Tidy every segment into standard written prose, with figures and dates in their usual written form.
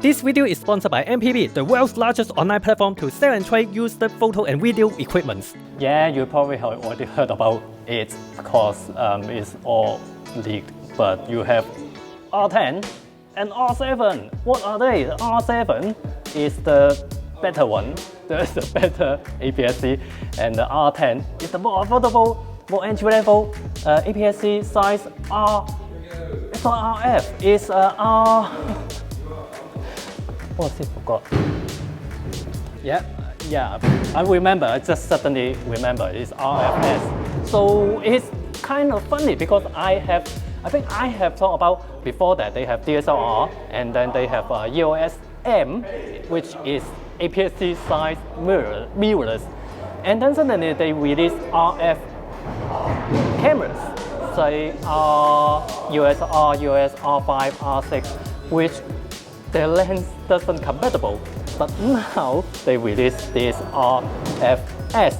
This video is sponsored by MPB, the world's largest online platform to sell and trade used photo and video equipment. Yeah, you probably have already heard about it because it's all leaked. But you have R10 and R7. What are they? The R7 is the better one. There's the better APS-C, and the R10 is the more affordable, more entry-level APS-C size R. It's not RF. It's R. What's it? Forgot. Yeah, I remember. I just suddenly remember. It's RFS. So it's kind of funny because I think I have talked about before that they have DSLR and then they have EOS M, which is APS-C size mirrorless, and then suddenly they release RF cameras, say EOS R, EOS R5, R6, which their lens doesn't compatible, but now they release this RFS.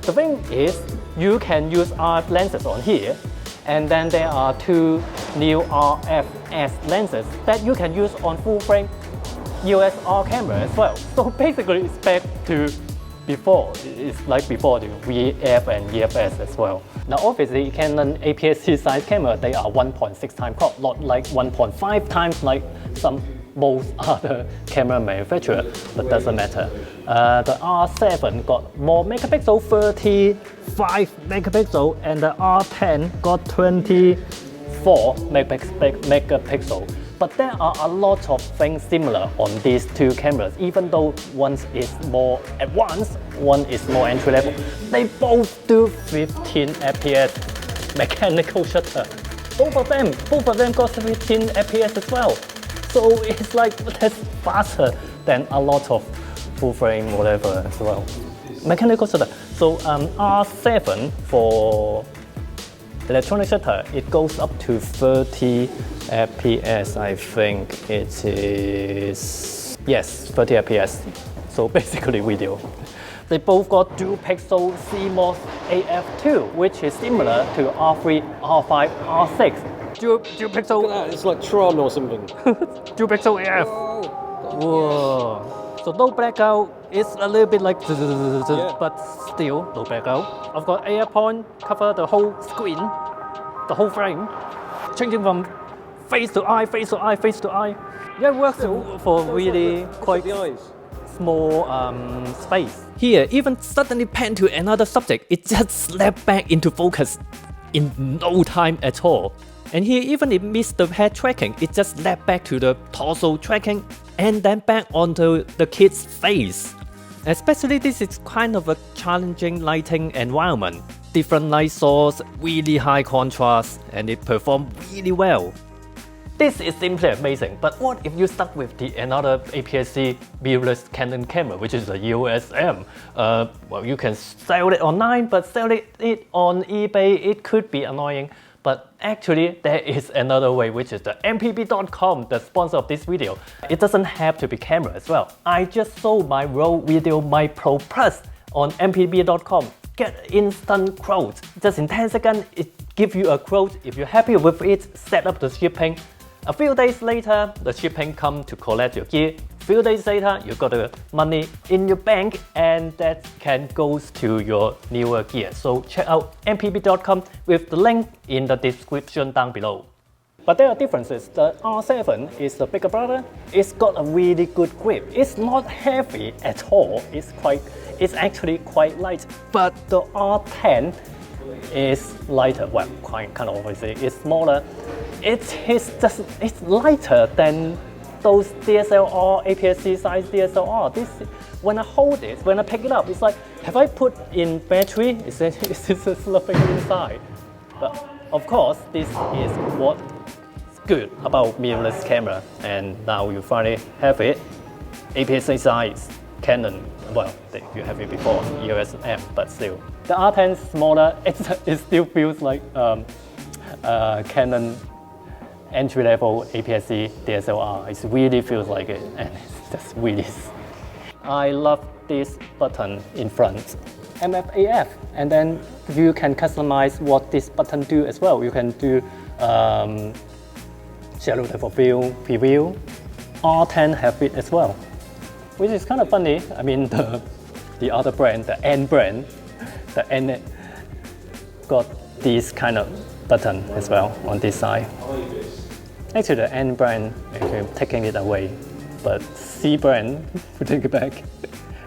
The thing is, you can use RF lenses on here, and then there are two new RFS lenses that you can use on full frame EOS R camera as well. So basically it's back to before. It's like before the VF and EFS as well. Now obviously Canon APS-C size camera, they are 1.6 times crop, not like 1.5 times like most other camera manufacturer, but doesn't matter. The R7 got more megapixel, 35 megapixel, and the R10 got 24 megapixel. But there are a lot of things similar on these two cameras, even though one is more advanced, one is more entry level. They both do 15 FPS mechanical shutter. Both of them got 15 FPS as well. So it's like that's faster than a lot of full frame whatever as well. Mechanical shutter. So R7 for electronic shutter, it goes up to 30 FPS. I think it is, yes, 30 FPS. So basically video. They both got dual pixel CMOS AF2, which is similar to R3, R5, R6. Dual pixel. Look at that, it's like Tron or something. Dual pixel AF. Whoa. So no blackout. It's a little bit like, but still no blackout. I've got AF point cover the whole screen, the whole frame, changing from face to eye, face to eye, face to eye. Yeah, it works for really quite small space. Here, even suddenly pan to another subject, it just slapped back into focus in no time at all. And here, even if missed the head tracking, it just led back to the torso tracking and then back onto the kid's face. Especially this is kind of a challenging lighting environment. Different light source, really high contrast, and it performed really well. This is simply amazing, but what if you stuck with another APS-C mirrorless Canon camera, which is the EOS M? Well, you can sell it online, but selling it on eBay, it could be annoying. But actually, there is another way, which is the MPB.com, the sponsor of this video. It doesn't have to be camera as well. I just sold my Raw Video My Pro Plus on MPB.com. Get instant quote. Just in 10 seconds, it gives you a quote. If you're happy with it, set up the shipping. A few days later, the shipping comes to collect your gear. A few days later, you got the money in your bank, and that can go to your newer gear. So check out mpb.com with the link in the description down below. But there are differences. The R7 is the bigger brother. It's got a really good grip. It's not heavy at all. It's actually quite light. But the R10 is lighter. Well, kind of obviously, it's smaller. It's lighter than those DSLR, APS-C size DSLR. When I hold it, when I pick it up, it's like, have I put in battery? Is this slipping inside? But of course, this is what's good about mirrorless camera. And now you finally have it. APS-C size, Canon. Well, you have it before, EOS M, but still. The R10 is smaller. It still feels like Canon entry-level APS-C DSLR. It really feels like it, and it's just really. I love this button in front, MFAF, and then you can customize what this button do as well. You can do shallow depth of field preview, R10 have it as well, which is kind of funny. I mean, the other brand, the N brand, the N got this kind of button as well on this side. Actually, the N brand actually taking it away, but C brand putting it back.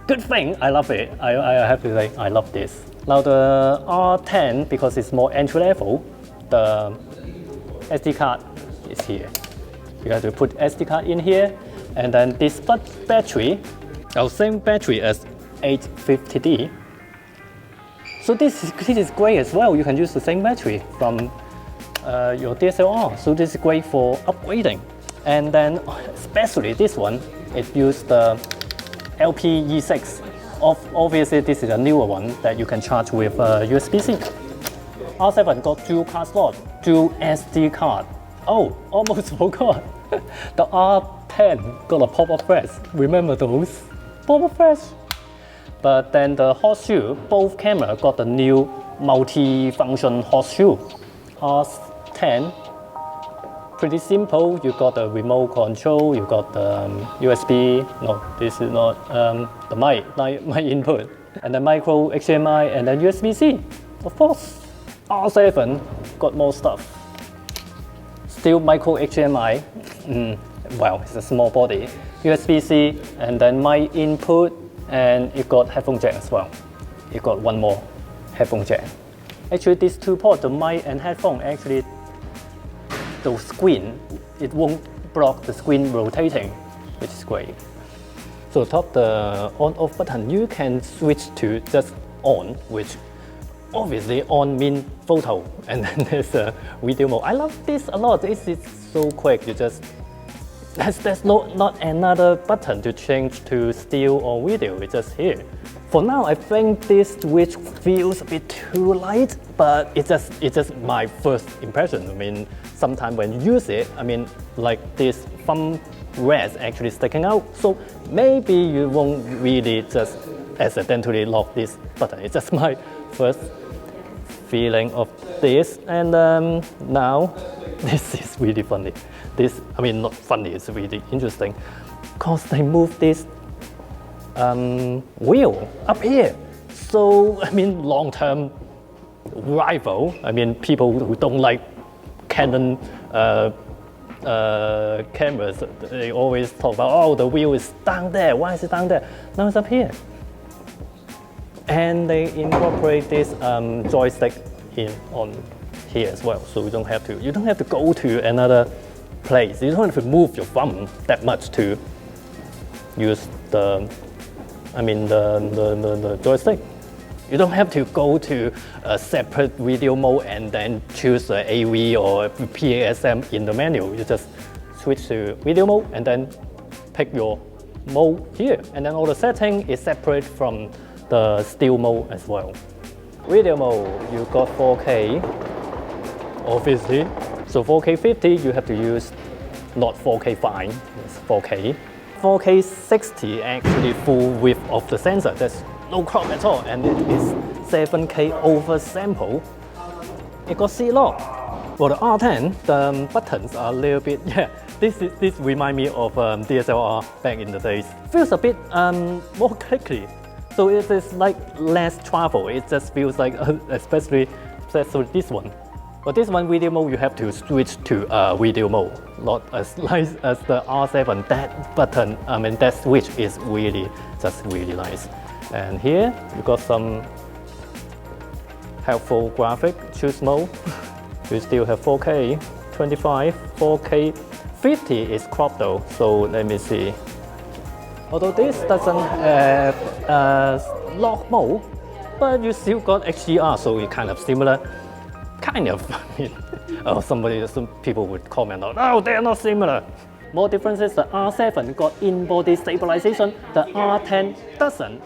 Good thing, I love it. I have to say, I love this. Now the R10, because it's more entry level, the SD card is here. You have to put SD card in here, and then this battery, our same battery as 850D. So this is great as well. You can use the same battery from your DSLR. So this is great for upgrading. And then especially this one, it used the LPE6. Obviously, this is a newer one that you can charge with USB-C. R7 got dual card slot, dual SD card. Oh, almost forgot. The R10 got a pop-up flash. Remember those? Pop-up flash. But then the horseshoe, both cameras got the new multi-function horseshoe. R10, pretty simple. You got the remote control, you got the USB. No, this is not the mic input. And then micro HDMI and then USB-C. Of course, R7 got more stuff. Still micro HDMI. Well, it's a small body. USB-C and then mic input, and it got headphone jack as well. It got one more headphone jack. Actually, these two ports, the mic and headphone, actually the screen, it won't block the screen rotating, which is great. So top the on-off button, you can switch to just on, which obviously on means photo, and then there's a video mode. I love this a lot. It's so quick. You just there's not another button to change to still or video. It's just here. For now, I think this switch feels a bit too light, but it's just my first impression. I mean, sometimes when you use it, I mean, like this thumb rest actually sticking out. So maybe you won't really just accidentally lock this button. It's just my first feeling of this. And now, this is really funny. This, I mean, not funny, it's really interesting. Because they moved this wheel up here. So, I mean, long-term rival. I mean, people who don't like Canon cameras, they always talk about, oh, the wheel is down there. Why is it down there? Now it's up here. And they incorporate this joystick on here as well. So you don't have to go to another place. You don't have to move your thumb that much to use the joystick. You don't have to go to a separate video mode and then choose the AV or PASM in the menu. You just switch to video mode and then pick your mode here. And then all the setting is separate from the still mode as well. Video mode, you got 4K, obviously. So 4K 50, you have to use not 4K fine, it's 4K. 4K 60 actually full width of the sensor. There's no crop at all, and it is 7K over sample. It got C-lock. For the R10, the buttons are a little bit, this remind me of DSLR back in the days. Feels a bit more clicky. So it is like less travel. It just feels like, especially this one. But this one video mode, you have to switch to video mode, not as nice as the R7. That button, that switch is really nice. And here you got some helpful graphic. Choose mode. You still have 4K, 25, 4K, 50 is cropped though. So let me see. Although this doesn't have lock mode, but you still got HDR, so it's kind of similar. Kind of, some people would comment out, oh, they're not similar. More differences, the R7 got in-body stabilization, the R10 doesn't.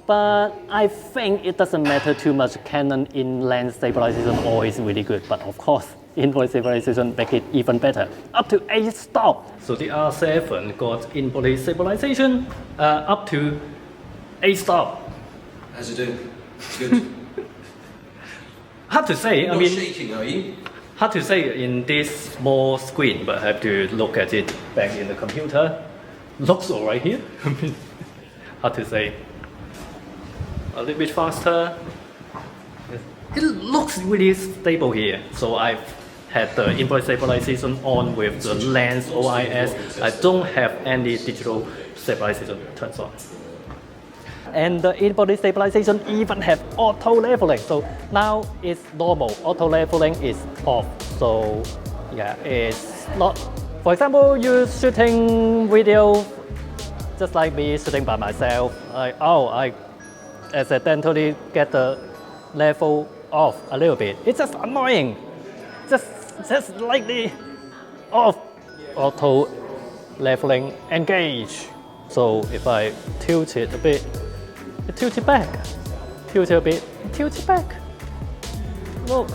But I think it doesn't matter too much. Canon in-lens stabilization always really good, but of course, in-body stabilization make it even better. Up to 8 stop. So the R7 got in-body stabilization up to 8 stop. How's it doing? Good. Hard to say. You're not shaking, are you? Hard to say in this small screen, but I have to look at it back in the computer. looks alright here. I mean, hard to say. A little bit faster. It looks really stable here. So I've had the input stabilization on with the lens OIS. I don't have any digital stabilization turns on. And the input stabilization even have auto leveling. So now it's normal. Auto leveling is off. So yeah, it's not. For example, you're shooting video, just like me shooting by myself. I accidentally get the level off a little bit. It's just annoying. Just slightly off. Auto leveling engage. So if I tilt it a bit, it tilts it back. Tilt it a bit, it tilts it back. Look.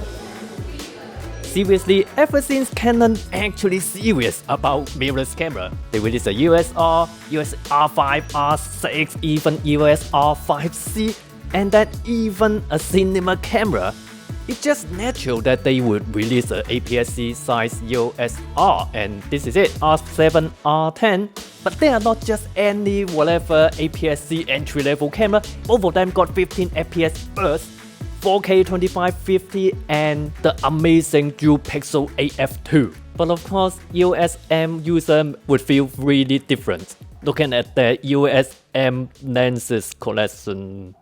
Seriously, ever since Canon actually serious about mirrorless camera, they released the EOS R, EOS R5, R6, even EOS R5C, and then even a cinema camera. It's just natural that they would release an APS-C size EOS R, and this is it, R7, R10. But they are not just any whatever APS-C entry-level camera. Both of them got 15 FPS burst, 4K 2550, and the amazing dual pixel AF2. But of course, EOS M user would feel really different looking at the EOS M lenses collection.